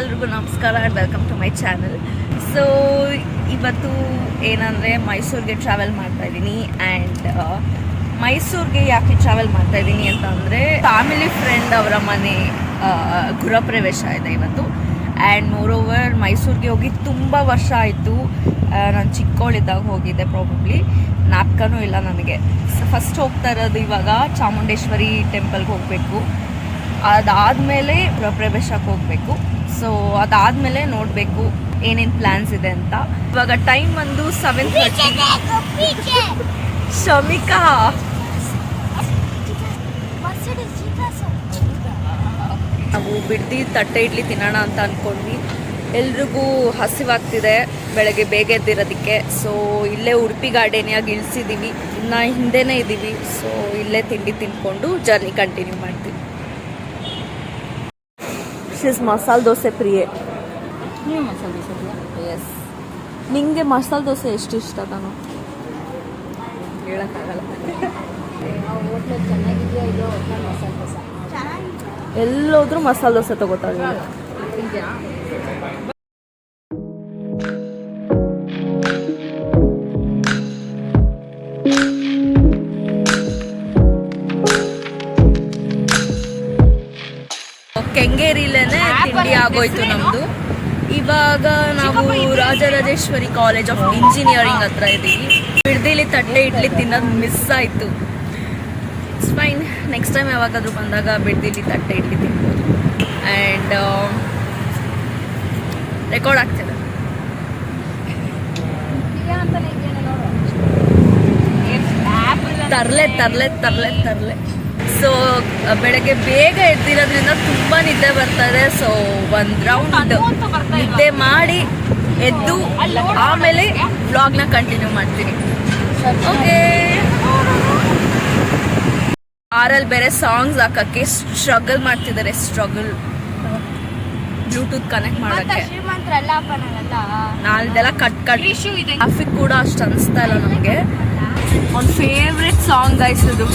ಎಲ್ರಿಗೂ ನಮಸ್ಕಾರ and welcome to my channel. So ಇವತ್ತು ಏನಂದರೆ ಮೈಸೂರಿಗೆ ಟ್ರಾವೆಲ್ ಮಾಡ್ತಾ ಇದ್ದೀನಿ. ಆ್ಯಂಡ್ ಮೈಸೂರಿಗೆ ಯಾಕೆ ಟ್ರಾವೆಲ್ ಮಾಡ್ತಾ ಇದ್ದೀನಿ ಅಂತ ಅಂದರೆ ಫ್ಯಾಮಿಲಿ ಫ್ರೆಂಡ್ ಅವರ ಮನೆ ಗೃಹಪ್ರವೇಶ ಇದೆ ಇವತ್ತು. ಆ್ಯಂಡ್ ಮೋರೋವರ್ ಮೈಸೂರಿಗೆ ಹೋಗಿ ತುಂಬ ವರ್ಷ ಆಯಿತು. ನಾನು ಚಿಕ್ಕವಳಿದ್ದಾಗ ಹೋಗಿದ್ದೆ, ಪ್ರಾಬಬ್ಲಿ ಜ್ಞಾಪಕನೂ ಇಲ್ಲ ನನಗೆ. ಫಸ್ಟ್ ಹೋಗ್ತಾ ಇರೋದು ಇವಾಗ ಚಾಮುಂಡೇಶ್ವರಿ ಟೆಂಪಲ್ಗೆ ಹೋಗಬೇಕು. ಅದಾದಮೇಲೆ ಗೃಹಪ್ರವೇಶಕ್ಕೆ ಹೋಗಬೇಕು. ಸೊ ಅದಾದಮೇಲೆ ನೋಡಬೇಕು ಏನೇನು ಪ್ಲ್ಯಾನ್ಸ್ ಇದೆ ಅಂತ. ಇವಾಗ ಟೈಮ್ ಬಂದು 7:30. ಶಮಿಕಾ ನಾವು ಬಿಡ್ದಿ ತಟ್ಟೆ ಇಡ್ಲಿ ತಿನ್ನೋಣ ಅಂತ ಅಂದ್ಕೊಂಡ್ವಿ. ಎಲ್ರಿಗೂ ಹಸಿವಾಗ್ತಿದೆ ಬೆಳಗ್ಗೆ ಬೇಗ ಎದ್ದಿರೋದಕ್ಕೆ. ಸೊ ಇಲ್ಲೇ ಉಡುಪಿ ಗಾರ್ಡನಿಯಾಗಿ ಇಳಿಸಿದ್ದೀವಿ, ಇನ್ನು ಹಿಂದೆನೇ ಇದ್ದೀವಿ. ಸೊ ಇಲ್ಲೇ ತಿಂಡಿ ತಿನ್ಕೊಂಡು ಜರ್ನಿ ಕಂಟಿನ್ಯೂ ಮಾಡ್ತೀವಿ. ಇಸ್ ಮಸಾಲೆ ದೋಸೆ ಪ್ರಿಯೆ. ಮಸಾಲೆ ದೋಸೆ ಎಸ್. ನಿಮಗೆ ಮಸಾಲೆ ದೋಸೆ ಎಷ್ಟು ಇಷ್ಟ ತಾನು ಹೇಳೋಕ್ಕಾಗಲ್ಲ. ಹೋಟ್ಲು ಚೆನ್ನಾಗಿದೆಯಾ ಇದು ಮಸಾಲೆ ದೋಸೆ? ಎಲ್ಲೋದ್ರೂ ಮಸಾಲೆ ದೋಸೆ ತಗೋತಾ ಇದ್ದೀವಿ. ಕೆಂಗೇರಿಲೇನೆ ತಿಂಡಿ ಆಗೋಯ್ತು ನಮ್ಮದು. ಇವಾಗ ನಾವು ರಾಜರಾಜೇಶ್ವರಿ ಕಾಲೇಜ್ ಆಫ್ ಇಂಜಿನಿಯರಿಂಗ್ ಹತ್ರ ಇದ್ದೀವಿ. ಬಿಡ್ದಿಲಿ ತಟ್ಟೆ ಇಡ್ಲಿ ತಿನ್ನೋದು ಮಿಸ್ ಆಯಿತು. ಇಟ್ಸ್ ಫೈನ್, ನೆಕ್ಸ್ಟ್ ಟೈಮ್ ಯಾವಾಗಾದರೂ ಬಂದಾಗ ಬಿಡ್ದಿಲಿ ತಟ್ಟೆ ಇಡ್ಲಿ ತಿನ್ಬೋದು. ಆ್ಯಂಡ್ ರೆಕಾರ್ಡ್ ಆಗ್ತಿದೆ. ತರಲೆ. ಸೊ ಬೆಳಗ್ಗೆ ಬೇಗ ಎದ್ದಿರೋದ್ರಿಂದ ತುಂಬ ನಿದ್ದೆ ಬರ್ತಾರೆ. ಸೊ ಒಂದು ರೌಂಡ್ ನಿದ್ದೆ ಮಾಡಿ ಎದ್ದು ಆಮೇಲೆ ವ್ಲಾಗ್ನ ಕಂಟಿನ್ಯೂ ಮಾಡ್ತೀನಿ. ಓಕೆ. ಆರಲ್ಲಿ ಬೇರೆ ಸಾಂಗ್ಸ್ ಹಾಕಕ್ಕೆ ಸ್ಟ್ರಗಲ್ ಮಾಡ್ತಿದ್ದಾರೆ. ಬ್ಲೂಟೂತ್ ಕನೆಕ್ಟ್ ಮಾಡೋಕ್ಕೆ ನಾಲ್ದೆಲ್ಲ ಕಟ್ ಟ್ರಾಫಿಕ್ ಕೂಡ ಅಷ್ಟು ಅನಿಸ್ತಾ ಇಲ್ಲ ನಮಗೆ. ಒಂದು ಫೇವ್ರೆಟ್ ಸಾಂಗ್ ಗೈಸ್, ಇದು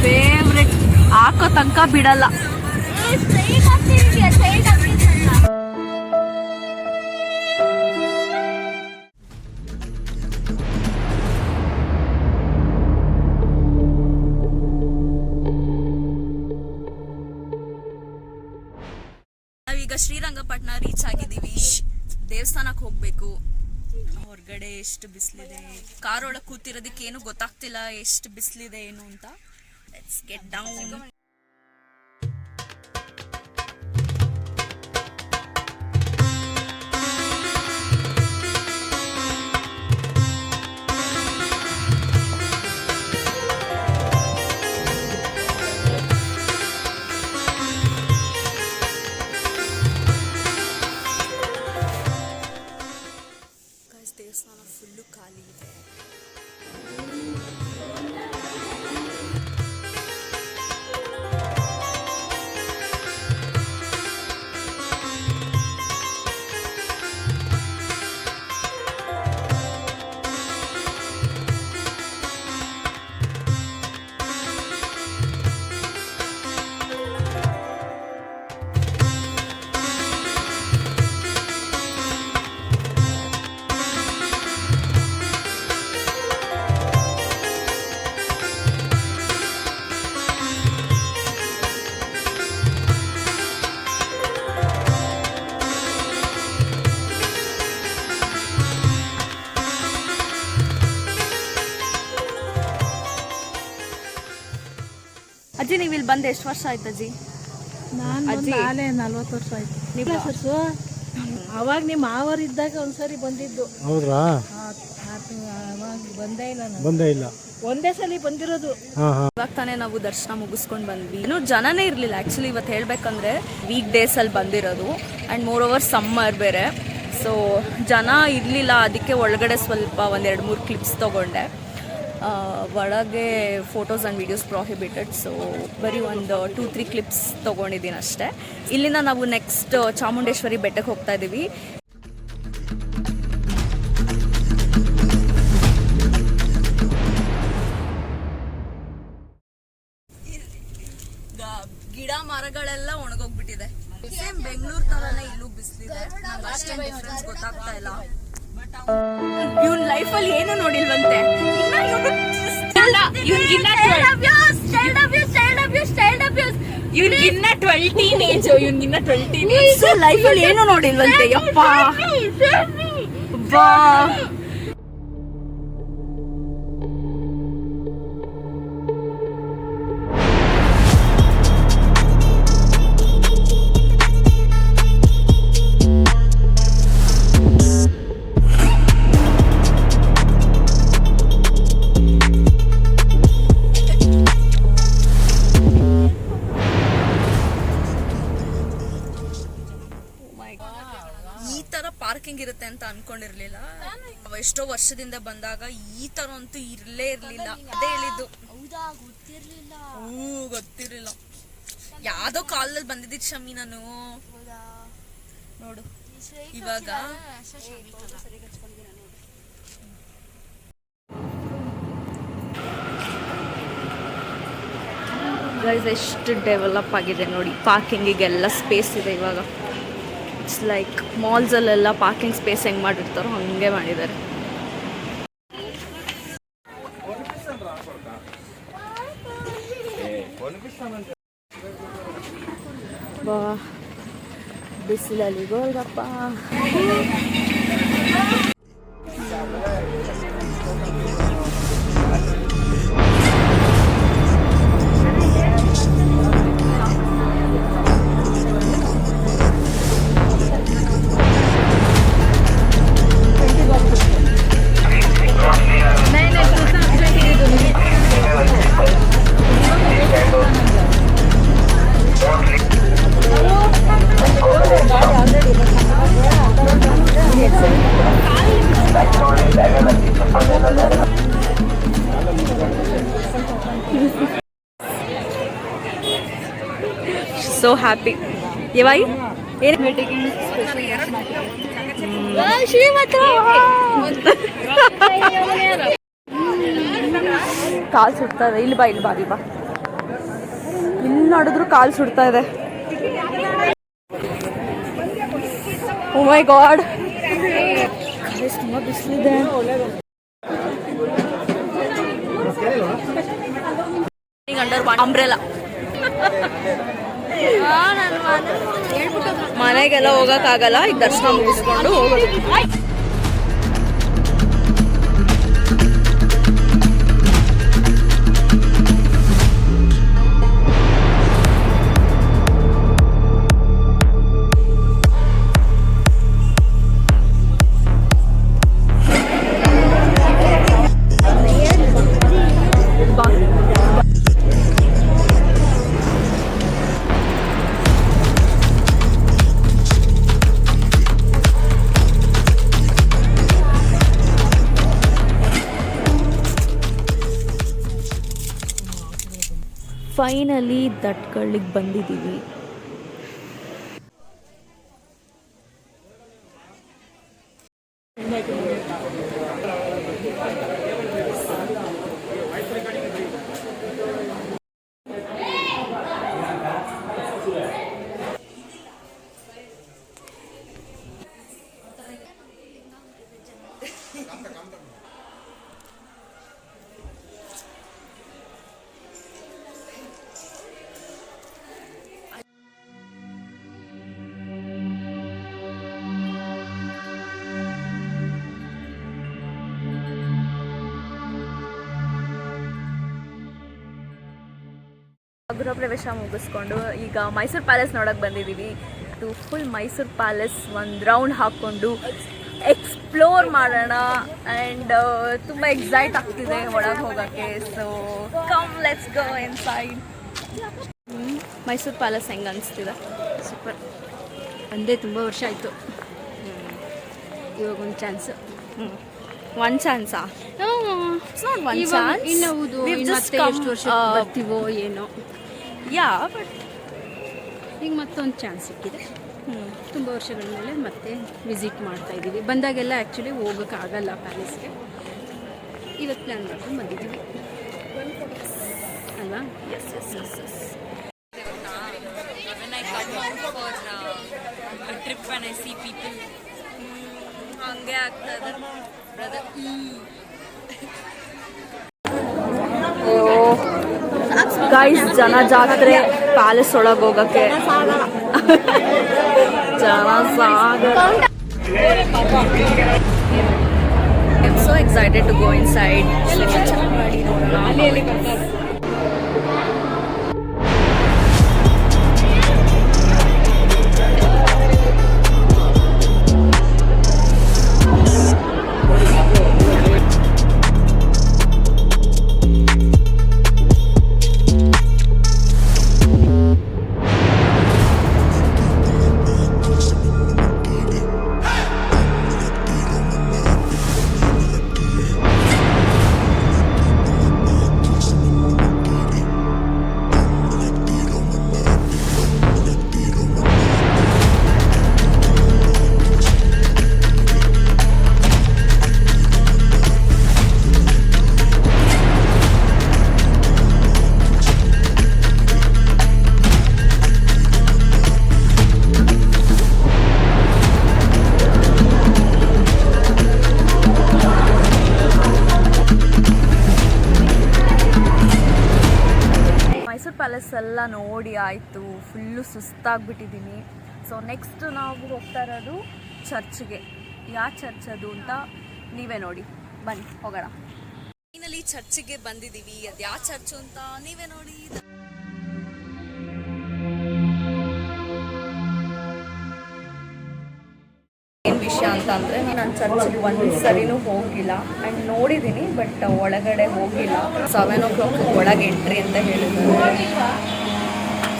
ಫೇವ್ರೆಟ್. ಹಾಕೋ ತನಕ ಬಿಡಲ್ಲ. ನಾವೀಗ ಶ್ರೀರಂಗಪಟ್ಟಣ ರೀಚ್ ಆಗಿದ್ದೀವಿ. ದೇವಸ್ಥಾನಕ್ಕೆ ಹೋಗ್ಬೇಕು. ಹೊರಗಡೆ ಎಷ್ಟು ಬಿಸಿಲಿದೆ, ಕಾರ್ ಒಳಗೆ ಕೂತಿರೋದಕ್ಕೆ ಏನು ಗೊತ್ತಾಗ್ತಿಲ್ಲ ಎಷ್ಟು ಬಿಸಿಲಿದೆ ಏನು ಅಂತ. Let's get down. Guys, ದೇವಸ್ಥಾನ ಫುಲ್ಲು ಖಾಲಿ ಇದೆ. ಅಜ್ಜಿ, ನೀವು ಇಲ್ಲಿ ಬಂದು ಎಷ್ಟು ವರ್ಷ ಆಯ್ತು ಅಜ್ಜಿ? ನಾನು ಅಜ್ಜಿ 40 ವರ್ಷ ಆಯ್ತು. ಅವಾಗ ನಿಮ್ಮ ಮಾವರಿದ್ದಾಗ ಒಂದ್ಸರಿ ಬಂದಿದ್ದು. ಹೌದ್ರಾ? ಅವಾಗ ಬಂದೇ ಇಲ್ಲ. ಒಂದೇ ಸಲ ಬಂದಿರೋದು. ಇವಾಗ ತಾನೇ ನಾವು ದರ್ಶನ ಮುಗಿಸ್ಕೊಂಡು ಬಂದ್ವಿ. ಇನ್ನೂ ಜನನೇ ಇರಲಿಲ್ಲ ಆ್ಯಕ್ಚುಲಿ. ಇವತ್ತು ಹೇಳ್ಬೇಕಂದ್ರೆ ವೀಕ್ ಡೇಸಲ್ಲಿ ಬಂದಿರೋದು. ಆ್ಯಂಡ್ ಮೋರ್ ಓವರ್ ಸಮ್ಮರ್ ಬೇರೆ. ಸೊ ಜನ ಇರಲಿಲ್ಲ. ಅದಕ್ಕೆ ಒಳಗಡೆ ಸ್ವಲ್ಪ 1-2-3 ಕ್ಲಿಪ್ಸ್ ತೊಗೊಂಡೆ. ಒಳಗೆ photos and videos prohibited. So ಬರೀ ಒಂದು 2-3 ಕ್ಲಿಪ್ಸ್ ತೊಗೊಂಡಿದ್ದೀನಿ ಅಷ್ಟೇ. ಇಲ್ಲಿಂದ ನಾವು ನೆಕ್ಸ್ಟ್ ಚಾಮುಂಡೇಶ್ವರಿ ಬೆಟ್ಟಕ್ಕೆ ಹೋಗ್ತಾ ಇದ್ದೀವಿ. ಗಿಡ ಮರಗಳೆಲ್ಲ ಒಣಗೋಗ್ಬಿಟ್ಟಿದೆ. ಸೇಮ್ ಬೆಂಗಳೂರು ತರನೇ ಇಲ್ಲೂ ಬಿಸಿಲಿದೆ. ನಂಗೆ ಅಷ್ಟೇನು ಡಿಫ್ರೆನ್ಸ್ ಗೊತ್ತಾಗ್ತಾ ಇಲ್ಲ. ಇವ್ನ ಲೈಫಲ್ಲಿ ಏನು ನೋಡಿಲ್ವಂತೆ. ಇವ್ನಿಗಿನ್ನ 12 ಏಜ್. ಇವ್ನಿಗಿನ್ನ 12 ಏಜ್. ಲೈಫಲ್ಲಿ ಏನು ನೋಡಿಲ್ವಂತೆ. ಯಪ್ಪ ಬಾ. ಈ ತರ ಪಾರ್ಕಿಂಗ್ ಇರುತ್ತೆ ಅಂತ ಅನ್ಕೊಂಡಿರ್ಲಿಲ್ಲ. ಎಷ್ಟೋ ವರ್ಷದಿಂದ ಬಂದಾಗ ಈ ತರ ಅಂತೂ ಇರ್ಲೇ ಇರ್ಲಿಲ್ಲ. ಅದೇ ಹೇಳಿದ್ದು. ಗೊತ್ತಿರ್ಲಿಲ್ಲ. ಯಾವ್ದೋ ಕಾಲದಲ್ಲಿ ಬಂದಿದ್ದ ಶಮಿ ನಾನು. ನೋಡು ಇವಾಗ ಗೈಸ್ ಎಷ್ಟು ಡೆವಲಪ್ ಆಗಿದೆ ನೋಡಿ. ಪಾರ್ಕಿಂಗಿಗೆಲ್ಲ ಸ್ಪೇಸ್ ಇದೆ ಇವಾಗ. ಇಟ್ಸ್ ಲೈಕ್ ಮಾಲ್ಸಲ್ಲೆಲ್ಲ ಪಾರ್ಕಿಂಗ್ ಸ್ಪೇಸ್ ಹೆಂಗೆ ಮಾಡಿರ್ತಾರೋ ಹಂಗೆ ಮಾಡಿದ್ದಾರೆ. ಬಾ ಬಿಸಿಲಲ್ಲಿ ಗೋಲ್ಗಪ್ಪ. So happy. Yevai? ಕಾಲ್ ಸುಡ್ತಾ ಇದೆ. ಇಲ್ಲಿ ಬಾ ಇಲ್ಲಿ ಬಾ ಇಲ್ಲಿ ಬಾ. ಇಲ್ಲಿ ನೋಡಿದ್ರು ಕಾಲ್ ಸುಡ್ತಾ ಇದೆ. ಓ ಮೈ ಗಾಡ್, ತುಂಬಾ ಬಿಸಿಲಿದೆ. Under umbrella. ಮನೆಗೆಲ್ಲ ಹೋಗಕ್ಕಾಗಲ್ಲ. ಈಗ ದರ್ಶನ ಮುಗಿಸ್ಕೊಂಡು ಹೋಗೋದು. ಫೈನಲಿ ದಟ್ಕಳ್ಳಿಗೆ ಬಂದಿದ್ದೀವಿ. ಗೃಹ ಪ್ರವೇಶ ಮುಗಿಸ್ಕೊಂಡು ಈಗ ಮೈಸೂರು ಪ್ಯಾಲೇಸ್ ನೋಡೋಕೆ ಬಂದಿದ್ದೀವಿ. ಇದು ಫುಲ್ ಮೈಸೂರು ಪ್ಯಾಲೇಸ್ ಒಂದು ರೌಂಡ್ ಹಾಕ್ಕೊಂಡು ಎಕ್ಸ್ಪ್ಲೋರ್ ಮಾಡೋಣ. ಆ್ಯಂಡ್ ತುಂಬ ಎಕ್ಸೈಟ್ ಆಗ್ತಿದೆ ಒಳಗೆ ಹೋಗೋಕ್ಕೆ. So come let's go inside. Mysuru palace ಹೆಂಗೆ ಅನಿಸ್ತಿದೆ? ಸೂಪರ್. ಒಂದೇ ತುಂಬ ವರ್ಷ ಆಯಿತು. ಇವಾಗ ಒಂದು ಚಾನ್ಸ್. ಒನ್ ಚಾನ್ಸಾ? It's not one chance. ಇನ್ನು ಹೌದು, ಮತ್ತೆ ಎಷ್ಟು ವರ್ಷ ಬರ್ತೀವೋ ಏನೋ. ಯಾ ಬಟ್ ಈಗ ಮತ್ತೊಂದು ಚಾನ್ಸ್ ಸಿಕ್ಕಿದೆ. ತುಂಬ ವರ್ಷಗಳ ಮೇಲೆ ಮತ್ತೆ ವಿಸಿಟ್ ಮಾಡ್ತಾ ಇದ್ದೀವಿ. ಬಂದಾಗೆಲ್ಲ ಆ್ಯಕ್ಚುಲಿ ಹೋಗೋಕ್ಕಾಗಲ್ಲ ಪ್ಯಾಲೇಸ್ಗೆ. ಇವತ್ತು ಪ್ಲ್ಯಾನ್ ಮಾಡ್ಕೊಂಡು ಬಂದಿದ್ದೀವಿ ಅಲ್ವಾ? Yes yes yes yes. when I see people. ಹಂಗೆ ಆಗ್ತದೆ ಬ್ರದರ್. ಗೈಸ್ ಜನ ಜಾತ್ರೆ ಪ್ಯಾಲೇಸ್ ಒಳಗೆ ಹೋಗಕ್ಕೆ ಜನ ಸಾಗರ. I am so excited to go inside. Palace ಎಲ್ಲ ನೋಡಿ ಆಯಿತು, ಫುಲ್ಲು ಸುಸ್ತಾಗ್ಬಿಟ್ಟಿದ್ದೀನಿ. ಸೊ ನೆಕ್ಸ್ಟ್ ನಾವು ಹೋಗ್ತಾ ಇರೋದು ಚರ್ಚ್ಗೆ. ಯಾವ ಚರ್ಚ್ ಅದು ಅಂತ ನೀವೇ ನೋಡಿ, ಬನ್ನಿ ಹೋಗೋಣ. ಫೈನಲಿ ಚರ್ಚಿಗೆ ಬಂದಿದ್ದೀವಿ. ಅದು ಯಾವ ಚರ್ಚು ಅಂತ ನೀವೇ ನೋಡಿ. ಏನು ವಿಷಯ ಅಂತ ಅಂದರೆ, ನಾನು ಚರ್ಚಿಗೆ ಒಂದು ಸರಿನೂ ಹೋಗಿಲ್ಲ ಆ್ಯಂಡ್ ನೋಡಿದ್ದೀನಿ, ಬಟ್ ಒಳಗಡೆ ಹೋಗಿಲ್ಲ. 7 o'clock ಒಳಗೆ ಎಂಟ್ರಿ ಅಂತ ಹೇಳಿದ್ದಾರೆ.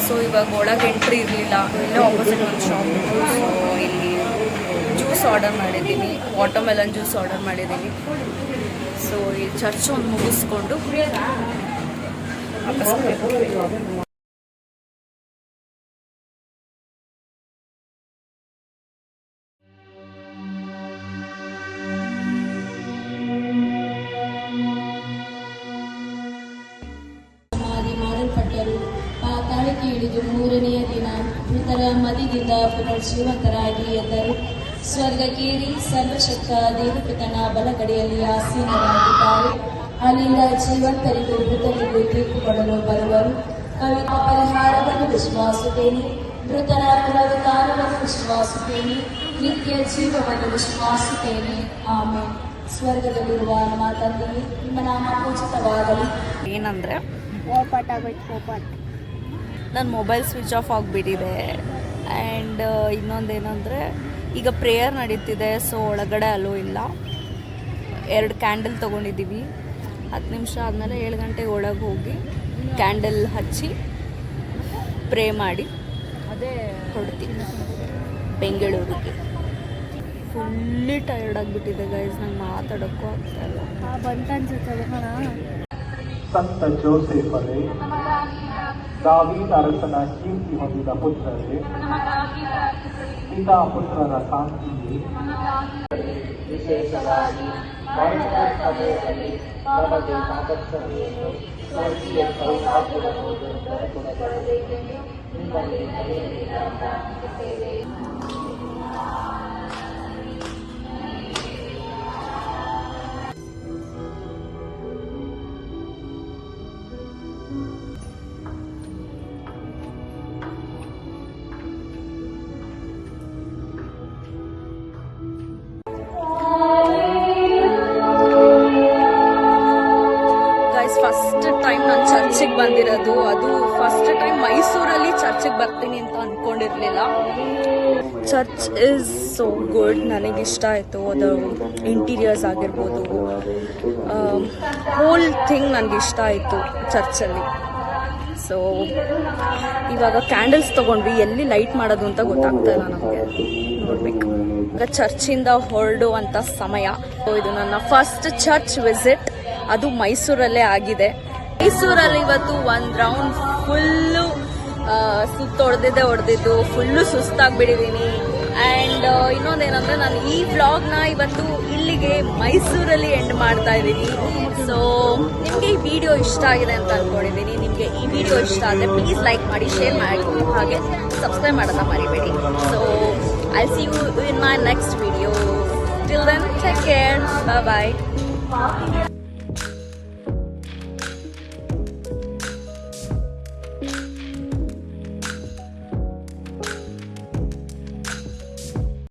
ಸೊ ಇವಾಗ ಒಳಗೆ ಎಂಟ್ರಿ ಇರಲಿಲ್ಲ. ಇಲ್ಲೇ ಆಪೋಸಿಟ್ ಒಂದು ಶಾಪ್ ಇತ್ತು. ಸೊ ಇಲ್ಲಿ ಜ್ಯೂಸ್ ಆರ್ಡರ್ ಮಾಡಿದ್ದೀನಿ, ವಾಟರ್ಮೆಲನ್ ಜ್ಯೂಸ್ ಆರ್ಡರ್ ಮಾಡಿದ್ದೀನಿ. ಸೊ ಈ ಚರ್ಚ್ ಒಂದು ಮುಗಿಸ್ಕೊಂಡು ವಾಪಸ್ ಹೋಗ್ಬೇಕು. ಮಾಡಲ್ಪಟ್ಟರು. ಪಾತಾಳಕ್ಕೆ ಇಳಿದು 3ನೆಯ ದಿನ ಮೃತರ ಮಧ್ಯದಿಂದ ಪುನರ್ಜೀವಂತರಾಗಿ ಎದ್ದರು. ಸ್ವರ್ಗಕ್ಕೇರಿ ಸರ್ವಶಕ್ತ ದೇವಪಿತನ ಬಲಗಡೆಯಲ್ಲಿ ಆಸೀನರಾಗಿದ್ದಾರೆ. ಅಲ್ಲಿಂದ ಜೀವಂತರಿಗೂ ಮೃತರಿಗೂ ತೀರ್ಪು ಕೊಡಲು ಬರುವರು. ಕವಿತ ಪರಿಹಾರವನ್ನು ವಿಶ್ವಾಸುತ್ತೇನೆ, ಮೃತರ ಪುನರುತ್ಥಾನವನ್ನು ವಿಶ್ವಾಸುತ್ತೇನೆ, ನಿತ್ಯ ಜೀವವನ್ನು ವಿಶ್ವಾಸುತ್ತೇನೆ. ಆಮೇಲೆ ಸ್ವರ್ಗದಲ್ಲಿರುವ ನಮ್ಮ ತಂದೆಯೇ, ನಿಮ್ಮ ನಾಮ ಪೂಜಿತವಾಗಲಿ. ಏನಂದರೆ, ಓಪಾಟ್ ಆಗೋಯ್ತು ಓಪಾಟ್. ನನ್ನ ಮೊಬೈಲ್ ಸ್ವಿಚ್ ಆಫ್ ಆಗಿಬಿಟ್ಟಿದೆ. ಆ್ಯಂಡ್ ಇನ್ನೊಂದೇನೆಂದರೆ, ಈಗ ಪ್ರೇಯರ್ ನಡೀತಿದೆ. ಸೊ ಒಳಗಡೆ ಅಲೋ ಇಲ್ಲ. 2 ಕ್ಯಾಂಡಲ್ ತೊಗೊಂಡಿದ್ದೀವಿ. 10 ನಿಮಿಷ ಆದಮೇಲೆ 7 ಗಂಟೆಗೆ ಒಳಗೆ ಹೋಗಿ ಕ್ಯಾಂಡಲ್ ಹಚ್ಚಿ ಪ್ರೇ ಮಾಡಿ ಅದೇ ಹೊರಡ್ತೀವಿ ಬೆಂಗಳೂರಿಗೆ. ಫುಲ್ಲಿ ಟಯರ್ಡ್ ಆಗಿಬಿಟ್ಟಿದೆ ಗೈಸ್, ನಂಗೆ ಮಾತಾಡೋಕ್ಕೂ ಆಗ್ತಾ ಇಲ್ಲ. ಬಂತ ಅನ್ಸುತ್ತದೆ ಸಂತ ಜೋಸೇಫರೇ, ದಾವೀದ ಅರಸನ ಕೀರ್ತಿ ಹೊಂದಿದ ಪುತ್ರರೇ, ಪಿತಾ ಪುತ್ರರ ಕಾಂತಿಯೇ, ವಿಶೇಷವಾಗಿ ಸಮಯದಲ್ಲಿ ನಮಗೆ ಸಾಮರ್ಥ್ಯವನ್ನು ಸ್ವರ್ಗೀಯ ಸೌಭಾಗ್ಯದ ದೊರಕುವುದೆಂದು ನಿಮ್ಮಲ್ಲಿ ಕರೆಯಲಿಲ್ಲ ಪ್ರಾರ್ಥಿಸುತ್ತೇವೆ. ಫಸ್ಟ್ ಟೈಮ್ ನಾನು ಚರ್ಚಿಗೆ ಬಂದಿರೋದು. ಅದು ಫಸ್ಟ್ ಟೈಮ್ ಮೈಸೂರಲ್ಲಿ ಚರ್ಚಿಗೆ ಬರ್ತೀನಿ ಅಂತ ಅಂದ್ಕೊಂಡಿರಲಿಲ್ಲ. ಚರ್ಚ್ ಈಸ್ ಸೋ ಗುಡ್, ನನಗಿಷ್ಟ ಆಯಿತು. ಅದು ಇಂಟೀರಿಯರ್ಸ್ ಆಗಿರ್ಬೋದು, ಹೋಲ್ ಥಿಂಗ್ ನನಗಿಷ್ಟ ಆಯಿತು ಚರ್ಚಲ್ಲಿ. ಸೊ ಇವಾಗ ಕ್ಯಾಂಡಲ್ಸ್ ತೊಗೊಂಡ್ವಿ, ಎಲ್ಲಿ ಲೈಟ್ ಮಾಡೋದು ಅಂತ ಗೊತ್ತಾಗ್ತಾ ಇಲ್ಲ ನಮಗೆ, ನೋಡಬೇಕು. ಈಗ ಚರ್ಚಿಂದ ಹೊರಡುವಂಥ ಸಮಯ. ಇದು ನನ್ನ ಫಸ್ಟ್ ಚರ್ಚ್ ವಿಸಿಟ್, ಅದು ಮೈಸೂರಲ್ಲೇ ಆಗಿದೆ. ಮೈಸೂರಲ್ಲಿ ಇವತ್ತು ಒಂದು ರೌಂಡ್ ಫುಲ್ಲು ಹೊಡೆದಿದ್ದು ಫುಲ್ಲು ಸುಸ್ತಾಗ್ಬಿಟ್ಟಿದ್ದೀನಿ. ಆ್ಯಂಡ್ ಇನ್ನೊಂದೇನಂದರೆ, ನಾನು ಈ ವ್ಲಾಗ್ನ ಇವತ್ತು ಇಲ್ಲಿಗೆ ಮೈಸೂರಲ್ಲಿ ಎಂಡ್ ಮಾಡ್ತಾ ಇದ್ದೀನಿ. ಸೊ ನಿಮಗೆ ಈ ವಿಡಿಯೋ ಇಷ್ಟ ಆಗಿದೆ ಅಂತ ಅಂದ್ಕೊಂಡಿದ್ದೀನಿ. ನಿಮಗೆ ಈ ವಿಡಿಯೋ ಇಷ್ಟ ಆದರೆ ಪ್ಲೀಸ್ ಲೈಕ್ ಮಾಡಿ, ಶೇರ್ ಮಾಡಿ, ಹಾಗೆ ಸಬ್ಸ್ಕ್ರೈಬ್ ಮಾಡೋದನ್ನ ಮರಿಬೇಡಿ. So I'll see you in my next video. Till then, take care. Bye bye.